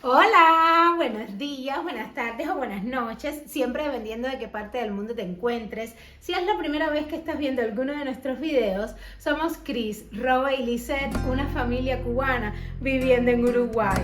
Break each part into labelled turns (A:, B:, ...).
A: Hola, buenos días, buenas tardes o buenas noches, siempre dependiendo de qué parte del mundo te encuentres. Si es la primera vez que estás viendo alguno de nuestros videos, somos Cris, Robe y Lisette, una familia cubana viviendo en Uruguay.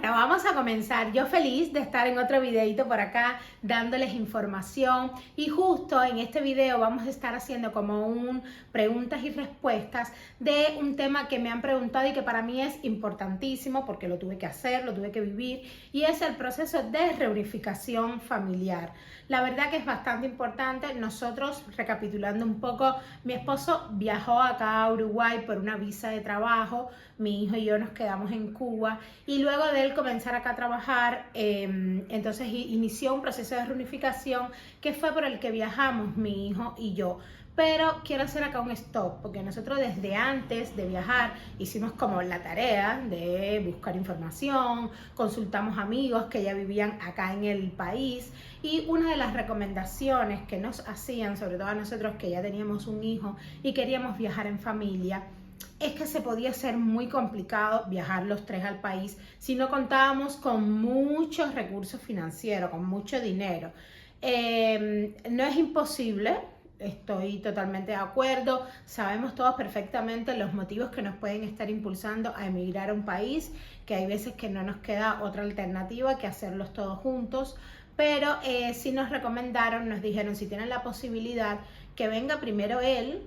A: Vamos a comenzar. Yo feliz de estar en otro videito por acá dándoles información, y justo en este video vamos a estar haciendo como preguntas y respuestas de un tema que me han preguntado y que para mí es importantísimo porque lo tuve que hacer, lo tuve que vivir, y es el proceso de reunificación familiar. La verdad que es bastante importante. Nosotros, recapitulando un poco, mi esposo viajó acá a Uruguay por una visa de trabajo, mi hijo y yo nos quedamos en Cuba, y luego de él comenzar acá a trabajar, entonces inició un proceso de reunificación que fue por el que viajamos mi hijo y yo. Pero quiero hacer acá un stop, porque nosotros desde antes de viajar hicimos como la tarea de buscar información, consultamos amigos que ya vivían acá en el país, y una de las recomendaciones que nos hacían, sobre todo a nosotros que ya teníamos un hijo y queríamos viajar en familia, es que se podía hacer muy complicado viajar los tres al país si no contábamos con muchos recursos financieros, con mucho dinero. No es imposible. Estoy totalmente de acuerdo. Sabemos todos perfectamente los motivos que nos pueden estar impulsando a emigrar a un país, que hay veces que no nos queda otra alternativa que hacerlos todos juntos, pero sí nos recomendaron, nos dijeron, si tienen la posibilidad, que venga primero él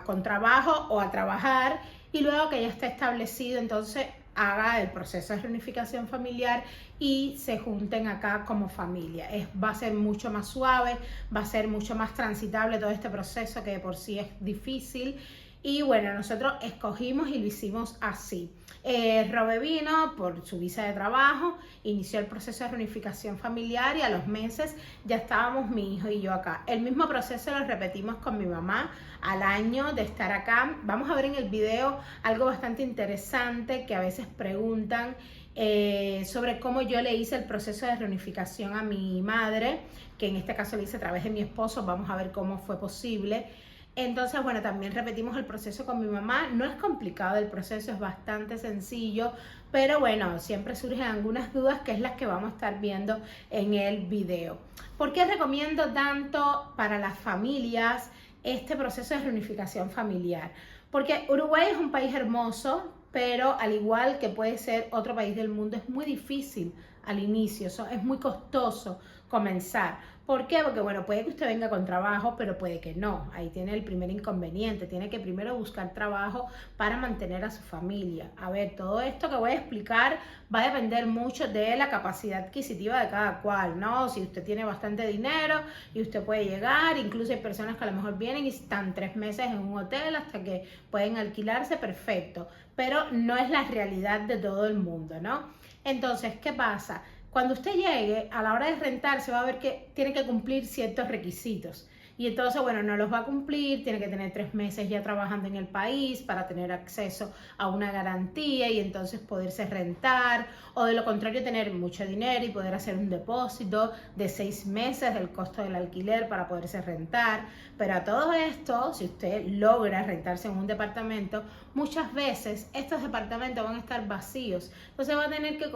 A: con trabajo o a trabajar, y luego que ya esté establecido, entonces haga el proceso de reunificación familiar y se junten acá como familia. Va a ser mucho más suave, va a ser mucho más transitable todo este proceso que de por sí es difícil. Y bueno, nosotros escogimos y lo hicimos así. Robe vino por su visa de trabajo, inició el proceso de reunificación familiar, y a los meses ya estábamos mi hijo y yo acá. El mismo proceso lo repetimos con mi mamá al año de estar acá. Vamos a ver en el video algo bastante interesante que a veces preguntan sobre cómo yo le hice el proceso de reunificación a mi madre, que en este caso lo hice a través de mi esposo. Vamos a ver cómo fue posible. Entonces, bueno, también repetimos el proceso con mi mamá. No es complicado el proceso, es bastante sencillo, pero bueno, siempre surgen algunas dudas, que es las que vamos a estar viendo en el video. ¿Por qué recomiendo tanto para las familias este proceso de reunificación familiar? Porque Uruguay es un país hermoso, pero al igual que puede ser otro país del mundo, es muy difícil al inicio, es muy costoso comenzar. ¿Por qué? Porque bueno, puede que usted venga con trabajo, pero puede que no. Ahí tiene el primer inconveniente. Tiene que primero buscar trabajo para mantener a su familia. A ver, todo esto que voy a explicar va a depender mucho de la capacidad adquisitiva de cada cual, ¿no? Si usted tiene bastante dinero y usted puede llegar, incluso hay personas que a lo mejor vienen y están 3 meses en un hotel hasta que pueden alquilarse, perfecto. Pero no es la realidad de todo el mundo, ¿no? Entonces, ¿qué pasa? Cuando usted llegue, a la hora de rentar, se va a ver que tiene que cumplir ciertos requisitos. Y entonces, bueno, no los va a cumplir, tiene que tener 3 meses ya trabajando en el país para tener acceso a una garantía y entonces poderse rentar, o de lo contrario tener mucho dinero y poder hacer un depósito de 6 meses del costo del alquiler para poderse rentar. Pero a todo esto, si usted logra rentarse en un departamento, muchas veces estos departamentos van a estar vacíos. Entonces va a tener que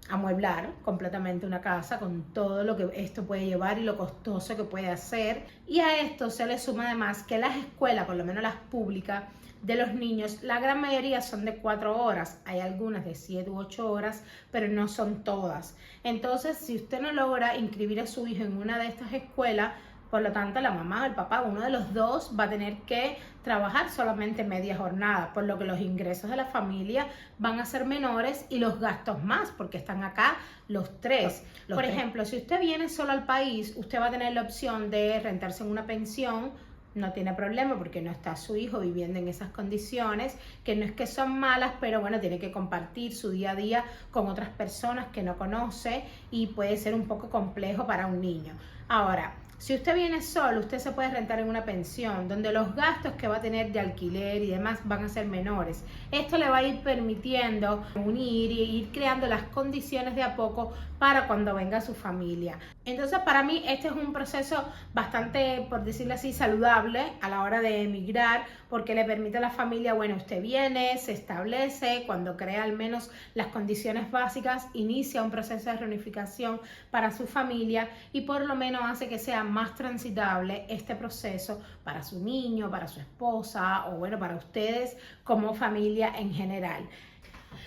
A: amueblar completamente una casa con todo lo que esto puede llevar y lo costoso que puede hacer. Y a esto se le suma además que las escuelas, por lo menos las públicas, de los niños, la gran mayoría son de 4 horas, hay algunas de 7 u 8 horas, pero no son todas. Entonces, si usted no logra inscribir a su hijo en una de estas escuelas, por lo tanto, la mamá o el papá, uno de los dos, va a tener que trabajar solamente media jornada, por lo que los ingresos de la familia van a ser menores y los gastos más, porque están acá los tres. Por ejemplo, si usted viene solo al país, usted va a tener la opción de rentarse en una pensión. No tiene problema porque no está su hijo viviendo en esas condiciones, que no es que son malas, pero bueno, tiene que compartir su día a día con otras personas que no conoce y puede ser un poco complejo para un niño. Ahora, Si usted viene solo, usted se puede rentar en una pensión donde los gastos que va a tener de alquiler y demás van a ser menores. Esto le va a ir permitiendo unir y ir creando las condiciones de a poco para cuando venga su familia. Entonces, para mí este es un proceso bastante, por decirlo así, saludable a la hora de emigrar, porque le permite a la familia, bueno, usted viene, se establece, cuando crea al menos las condiciones básicas, inicia un proceso de reunificación para su familia y por lo menos hace que sea más transitable este proceso para su niño, para su esposa o bueno, para ustedes como familia en general.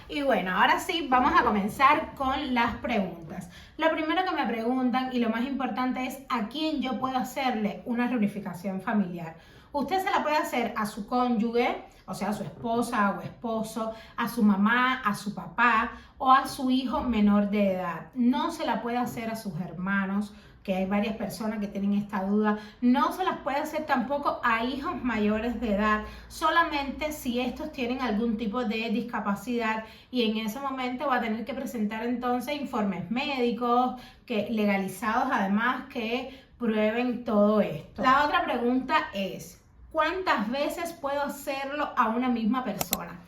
A: Y bueno, ahora sí, vamos a comenzar con las preguntas. Lo primero que me preguntan y lo más importante es ¿a quién yo puedo hacerle una reunificación familiar? Usted se la puede hacer a su cónyuge, o sea, a su esposa o esposo, a su mamá, a su papá o a su hijo menor de edad. No se la puede hacer a sus hermanos, que hay varias personas que tienen esta duda. No se las puede hacer tampoco a hijos mayores de edad, solamente si estos tienen algún tipo de discapacidad y en ese momento va a tener que presentar entonces informes médicos legalizados además que prueben todo esto. La otra pregunta es, ¿cuántas veces puedo hacerlo a una misma persona?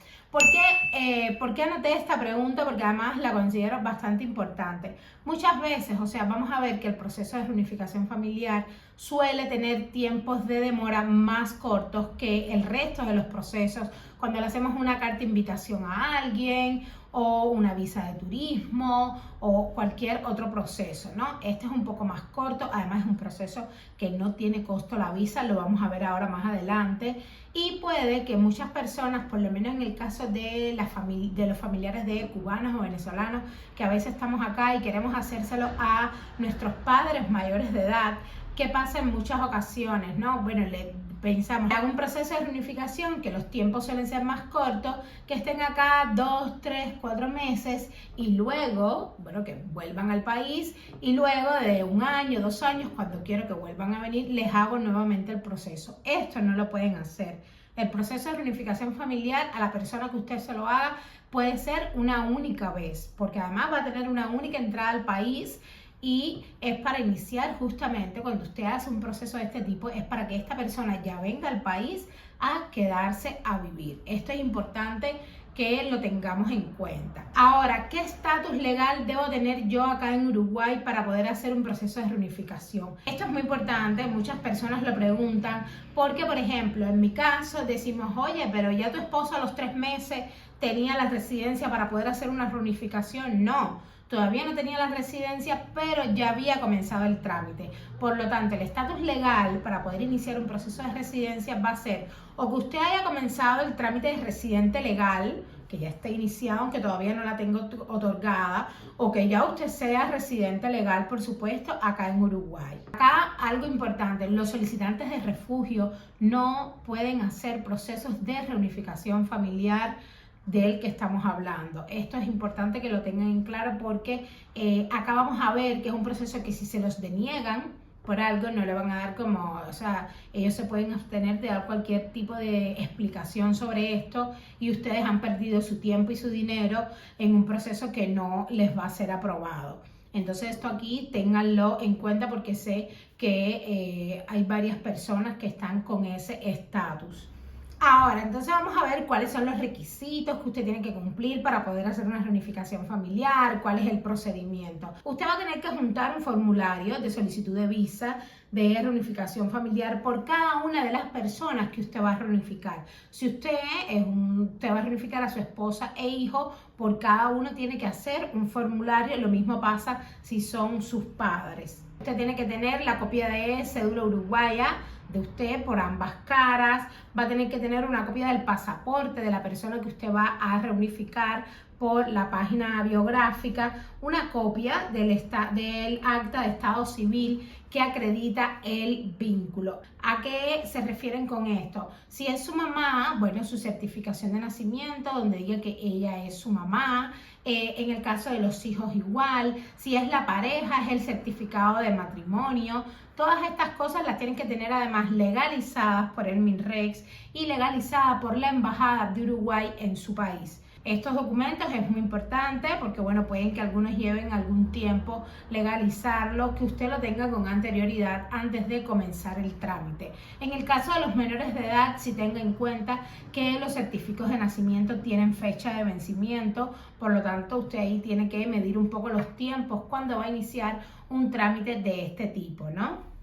A: ¿Por qué anoté esta pregunta? Porque además la considero bastante importante. Muchas veces, o sea, vamos a ver que el proceso de reunificación familiar suele tener tiempos de demora más cortos que el resto de los procesos. Cuando le hacemos una carta de invitación a alguien o una visa de turismo o cualquier otro proceso, ¿no? Este es un poco más corto, además es un proceso que no tiene costo la visa, lo vamos a ver ahora más adelante y puede que muchas personas, por lo menos en el caso de los familiares de cubanos o venezolanos, que a veces estamos acá y queremos hacérselo a nuestros padres mayores de edad, ¿qué pasa en muchas ocasiones, no? Bueno, pensamos, hago un proceso de reunificación, que los tiempos suelen ser más cortos, que estén acá 2, 3, 4 meses y luego, bueno, que vuelvan al país y luego de 1 año, 2 años, cuando quiero que vuelvan a venir, les hago nuevamente el proceso. Esto no lo pueden hacer. El proceso de reunificación familiar a la persona que usted se lo haga puede ser una única vez, porque además va a tener una única entrada al país. Y es para iniciar justamente cuando usted hace un proceso de este tipo, es para que esta persona ya venga al país a quedarse a vivir. Esto es importante que lo tengamos en cuenta. Ahora, ¿qué estatus legal debo tener yo acá en Uruguay para poder hacer un proceso de reunificación? Esto es muy importante, muchas personas lo preguntan, porque por ejemplo, en mi caso decimos, oye, pero ya tu esposo a los 3 meses tenía la residencia para poder hacer una reunificación. No. Todavía no tenía la residencia, pero ya había comenzado el trámite. Por lo tanto, el estatus legal para poder iniciar un proceso de residencia va a ser o que usted haya comenzado el trámite de residente legal, que ya esté iniciado, aunque todavía no la tengo otorgada, o que ya usted sea residente legal, por supuesto, acá en Uruguay. Acá algo importante, los solicitantes de refugio no pueden hacer procesos de reunificación familiar del que estamos hablando. Esto es importante que lo tengan en claro porque acá vamos a ver que es un proceso que si se los deniegan por algo no le van a dar como, o sea, ellos se pueden abstener de dar cualquier tipo de explicación sobre esto y ustedes han perdido su tiempo y su dinero en un proceso que no les va a ser aprobado. Entonces esto aquí ténganlo en cuenta porque sé que hay varias personas que están con ese estatus. Ahora, entonces vamos a ver cuáles son los requisitos que usted tiene que cumplir para poder hacer una reunificación familiar, cuál es el procedimiento. Usted va a tener que juntar un formulario de solicitud de visa de reunificación familiar por cada una de las personas que usted va a reunificar. Si usted va a reunificar a su esposa e hijo, por cada uno tiene que hacer un formulario, lo mismo pasa si son sus padres. Usted tiene que tener la copia de cédula uruguaya de usted por ambas caras, va a tener que tener una copia del pasaporte de la persona que usted va a reunificar por la página biográfica, una copia del acta de estado civil que acredita el vínculo. ¿A qué se refieren con esto? Si es su mamá, bueno, su certificación de nacimiento, donde diga que ella es su mamá. En el caso de los hijos igual. Si es la pareja, es el certificado de matrimonio. Todas estas cosas las tienen que tener además legalizadas por el MINREX y legalizadas por la Embajada de Uruguay en su país. estos documentos es muy importante porque, bueno, pueden que algunos lleven algún tiempo legalizarlo, que usted lo tenga con anterioridad antes de comenzar el trámite. En el caso de los menores de edad, sí tenga en cuenta que los certificados de nacimiento tienen fecha de vencimiento, por lo tanto usted ahí tiene que medir un poco los tiempos cuando va a iniciar un trámite de este tipo, ¿no?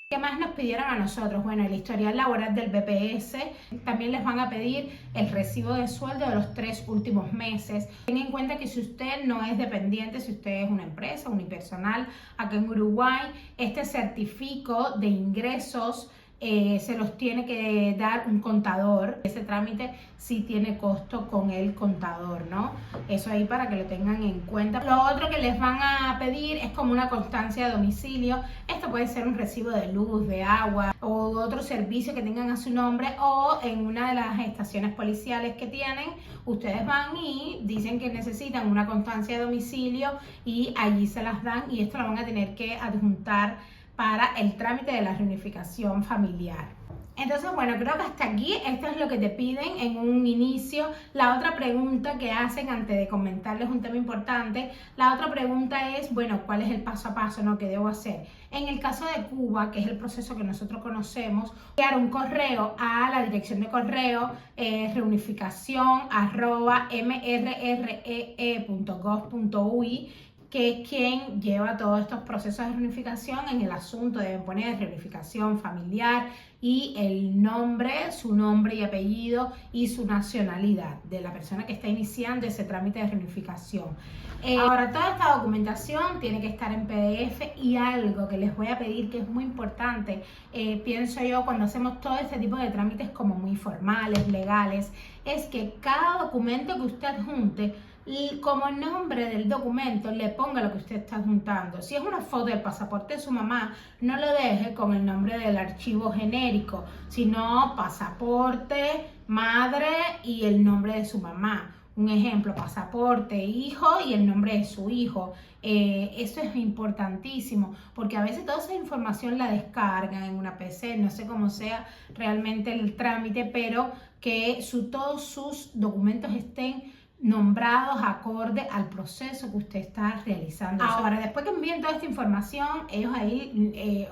A: ¿Qué más nos pidieron a nosotros? Bueno, el historial laboral del BPS, también les van a pedir el recibo de sueldo de los 3 últimos meses. Tengan en cuenta que si usted no es dependiente, si usted es una empresa unipersonal, acá en Uruguay, este certificado de ingresos se los tiene que dar un contador. Ese trámite sí tiene costo con el contador, ¿no? Eso ahí para que lo tengan en cuenta. Lo otro que les van a pedir es como una constancia de domicilio. Esto puede ser un recibo de luz, de agua o otro servicio que tengan a su nombre, o en una de las estaciones policiales que tienen, ustedes van y dicen que necesitan una constancia de domicilio y allí se las dan, y esto lo van a tener que adjuntar para el trámite de la reunificación familiar. Entonces, bueno, creo que hasta aquí esto es lo que te piden en un inicio. La otra pregunta que hacen antes de comentarles un tema importante, la otra pregunta es, bueno, ¿cuál es el paso a paso, no, que debo hacer? En el caso de Cuba, que es el proceso que nosotros conocemos, enviar un correo a la dirección de correo reunificación@mrree.gov.uy, que es quien lleva todos estos procesos de reunificación. En el asunto deben poner reunificación familiar y el nombre, su nombre y apellido y su nacionalidad de la persona que está iniciando ese trámite de reunificación. Ahora, toda esta documentación tiene que estar en PDF, y algo que les voy a pedir que es muy importante, pienso yo, cuando hacemos todo este tipo de trámites como muy formales, legales, es que cada documento que usted adjunte, y como nombre del documento le ponga lo que usted está adjuntando. Si es una foto del pasaporte de su mamá, no lo deje con el nombre del archivo genérico, sino pasaporte, madre y el nombre de su mamá. Un ejemplo, pasaporte, hijo y el nombre de su hijo. Eso es importantísimo, porque a veces toda esa información la descargan en una PC, no sé cómo sea realmente el trámite, pero que todos sus documentos estén nombrados acorde al proceso que usted está realizando. Ahora, después que envíen toda esta información, ellos ahí,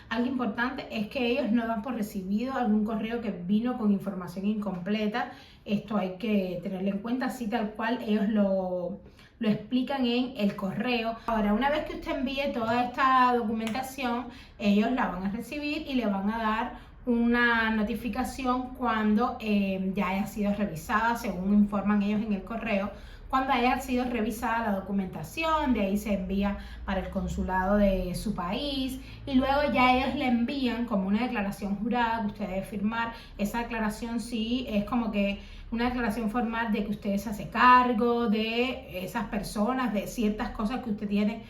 A: algo importante es que ellos no dan por recibido algún correo que vino con información incompleta. Esto hay que tenerlo en cuenta, así tal cual ellos lo explican en el correo. Ahora, una vez que usted envíe toda esta documentación, ellos la van a recibir y le van a dar una notificación cuando ya haya sido revisada, según informan ellos en el correo. Cuando haya sido revisada la documentación, de ahí se envía para el consulado de su país, y luego ya ellos le envían como una declaración jurada que usted debe firmar. Esa declaración sí es como que una declaración formal de que usted se hace cargo de esas personas, de ciertas cosas que usted tiene,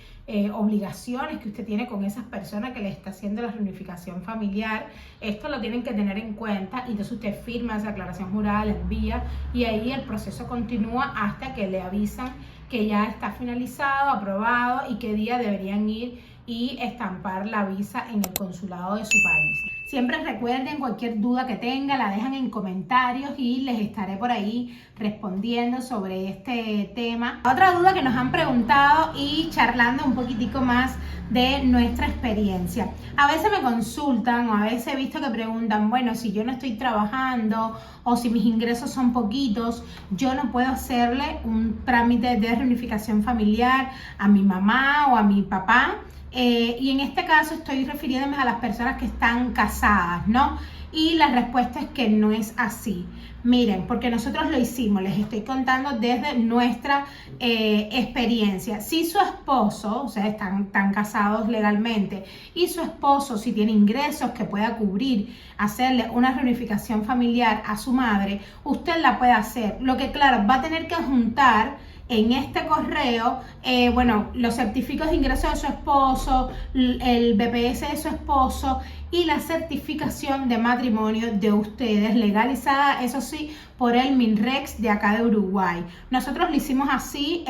A: obligaciones que usted tiene con esas personas que le está haciendo la reunificación familiar. Esto lo tienen que tener en cuenta, y entonces usted firma esa declaración jurada, la envía, y ahí el proceso continúa hasta que le avisan que ya está finalizado, aprobado, y qué día deberían ir y estampar la visa en el consulado de su país. Siempre recuerden, cualquier duda que tengan la dejan en comentarios y les estaré por ahí respondiendo sobre este tema. Otra duda que nos han preguntado y charlando un poquitico más de nuestra experiencia. A veces me consultan, o a veces he visto que preguntan, bueno, si yo no estoy trabajando o si mis ingresos son poquitos, yo no puedo hacerle un trámite de reunificación familiar a mi mamá o a mi papá. Y en este caso estoy refiriéndome a las personas que están casadas, ¿no? Y la respuesta es que no es así. Miren, porque nosotros lo hicimos, les estoy contando desde nuestra experiencia. Si su esposo, o sea, están casados legalmente, y su esposo, si tiene ingresos que pueda cubrir, hacerle una reunificación familiar a su madre, usted la puede hacer. Lo que, claro, va a tener que adjuntar en este correo, bueno, los certificados de ingreso de su esposo, el BPS de su esposo y la certificación de matrimonio de ustedes, legalizada, eso sí, por el MINREX de acá de Uruguay. Nosotros lo hicimos así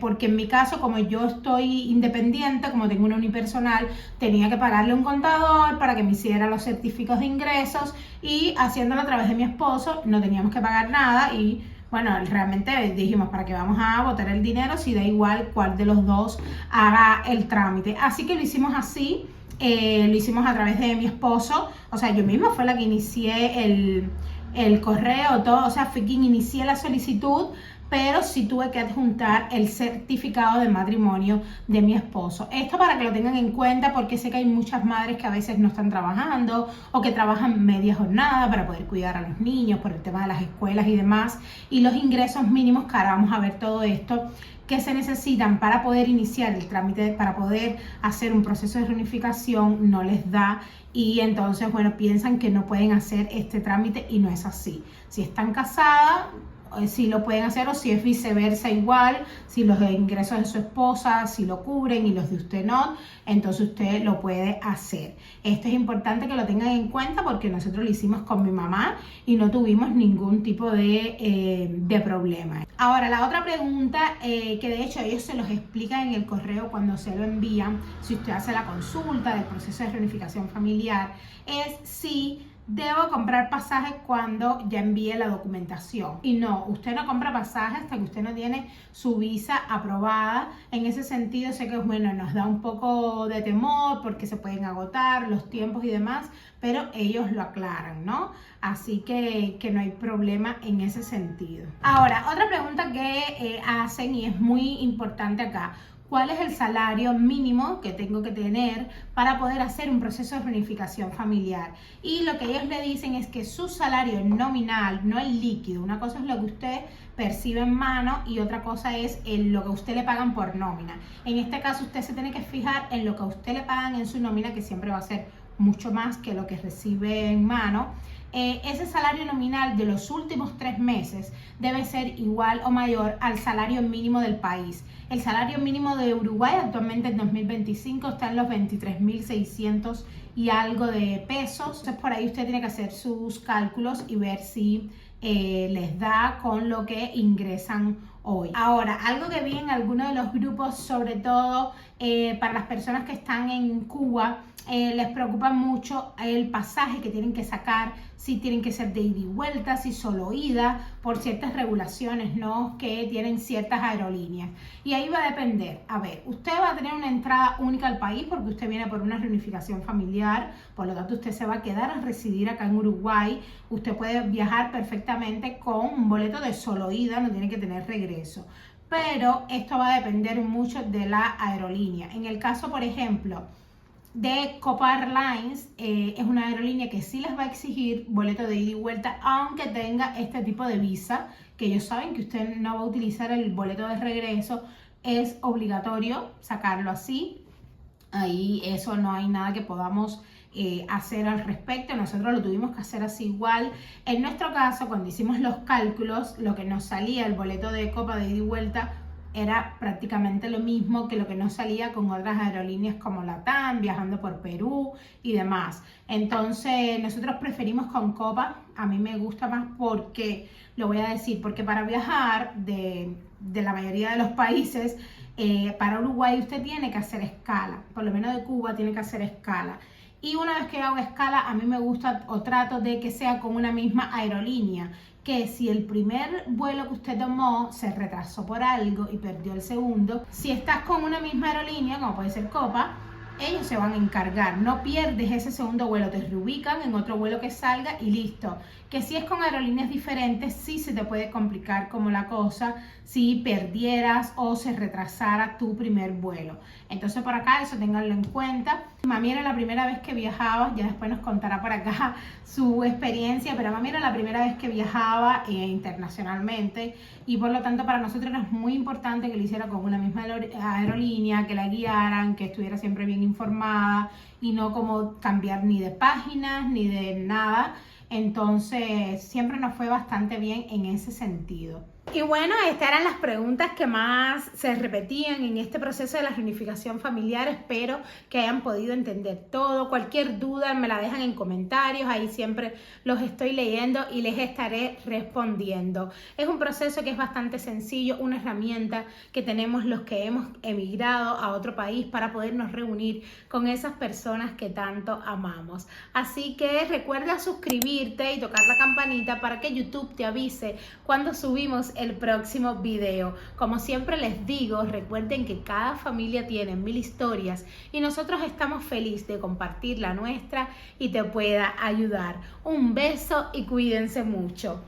A: porque en mi caso, como yo estoy independiente, como tengo una unipersonal, tenía que pagarle un contador para que me hiciera los certificados de ingresos, y haciéndolo a través de mi esposo no teníamos que pagar nada. Y bueno, realmente dijimos, ¿para qué vamos a botar el dinero si da igual cuál de los dos haga el trámite? Así que lo hicimos así, lo hicimos a través de mi esposo. O sea, yo misma fue la que inicié el correo, todo, o sea, fue quien inicié la solicitud, pero sí tuve que adjuntar el certificado de matrimonio de mi esposo. Esto para que lo tengan en cuenta, porque sé que hay muchas madres que a veces no están trabajando o que trabajan media jornada para poder cuidar a los niños por el tema de las escuelas y demás, y los ingresos mínimos, que ahora vamos a ver todo esto, que se necesitan para poder iniciar el trámite, para poder hacer un proceso de reunificación, no les da, y entonces, bueno, piensan que no pueden hacer este trámite, y no es así. Si están casadas, si lo pueden hacer, o si es viceversa igual, si los ingresos de su esposa si lo cubren y los de usted no, entonces usted lo puede hacer. Esto es importante que lo tengan en cuenta, porque nosotros lo hicimos con mi mamá y no tuvimos ningún tipo de problema. Ahora, la otra pregunta, que de hecho ellos se los explican en el correo cuando se lo envían, si usted hace la consulta del proceso de reunificación familiar, es si debo comprar pasajes cuando ya envíe la documentación. Y no, usted no compra pasajes hasta que usted no tiene su visa aprobada. En ese sentido, sé que bueno, nos da un poco de temor porque se pueden agotar los tiempos y demás, pero ellos lo aclaran, ¿no? Así que no hay problema en ese sentido. Ahora, otra pregunta que hacen, y es muy importante acá: ¿cuál es el salario mínimo que tengo que tener para poder hacer un proceso de reunificación familiar? Y lo que ellos le dicen es que su salario nominal, no el líquido, una cosa es lo que usted percibe en mano y otra cosa es lo que a usted le pagan por nómina. En este caso, usted se tiene que fijar en lo que a usted le pagan en su nómina, que siempre va a ser mucho más que lo que recibe en mano. Ese salario nominal de los últimos 3 meses debe ser igual o mayor al salario mínimo del país. El salario mínimo de Uruguay actualmente en 2025 está en los 23.600 y algo de pesos. Entonces por ahí usted tiene que hacer sus cálculos y ver si les da con lo que ingresan hoy. Ahora, algo que vi en algunos de los grupos, sobre todo para las personas que están en Cuba, les preocupa mucho el pasaje que tienen que sacar, si tienen que ser de ida y vuelta, si solo ida, por ciertas regulaciones, ¿no?, que tienen ciertas aerolíneas. Y ahí va a depender. A ver, usted va a tener una entrada única al país porque usted viene por una reunificación familiar, por lo tanto usted se va a quedar a residir acá en Uruguay. Usted puede viajar perfectamente con un boleto de solo ida, no tiene que tener regreso. Pero esto va a depender mucho de la aerolínea. En el caso, por ejemplo, de Copa Airlines, es una aerolínea que sí les va a exigir boleto de ida y vuelta, aunque tenga este tipo de visa, que ellos saben que usted no va a utilizar el boleto de regreso, es obligatorio sacarlo así. Ahí eso no hay nada que podamos hacer al respecto. Nosotros lo tuvimos que hacer así igual. En nuestro caso, cuando hicimos los cálculos, lo que nos salía el boleto de Copa de ida y vuelta era prácticamente lo mismo que lo que nos salía con otras aerolíneas como LATAM, viajando por Perú y demás. Entonces nosotros preferimos con Copa. A mí me gusta más porque, lo voy a decir, porque para viajar de la mayoría de los países, para Uruguay usted tiene que hacer escala, por lo menos de Cuba tiene que hacer escala. Y una vez que hago escala, a mí me gusta o trato de que sea con una misma aerolínea, que si el primer vuelo que usted tomó se retrasó por algo y perdió el segundo, si estás con una misma aerolínea, como puede ser Copa, ellos se van a encargar, no pierdes ese segundo vuelo, te reubican en otro vuelo que salga y listo. Que si es con aerolíneas diferentes, sí se te puede complicar como la cosa si perdieras o se retrasara tu primer vuelo. Entonces por acá eso ténganlo en cuenta. Mami era la primera vez que viajaba, ya después nos contará por acá su experiencia, pero mami era la primera vez que viajaba internacionalmente, y por lo tanto para nosotros era muy importante que lo hiciera con una misma aerolínea, que la guiaran, que estuviera siempre bien informada y no como cambiar ni de páginas ni de nada. Entonces siempre nos fue bastante bien en ese sentido. Y bueno, estas eran las preguntas que más se repetían en este proceso de la reunificación familiar. Espero que hayan podido entender todo. Cualquier duda me la dejan en comentarios, ahí siempre los estoy leyendo y les estaré respondiendo. Es un proceso que es bastante sencillo, una herramienta que tenemos los que hemos emigrado a otro país para podernos reunir con esas personas que tanto amamos. Así que recuerda suscribirte y tocar la campanita para que YouTube te avise cuando subimos el próximo video. Como siempre les digo, recuerden que cada familia tiene 1000 historias y nosotros estamos felices de compartir la nuestra y te pueda ayudar. Un beso y cuídense mucho.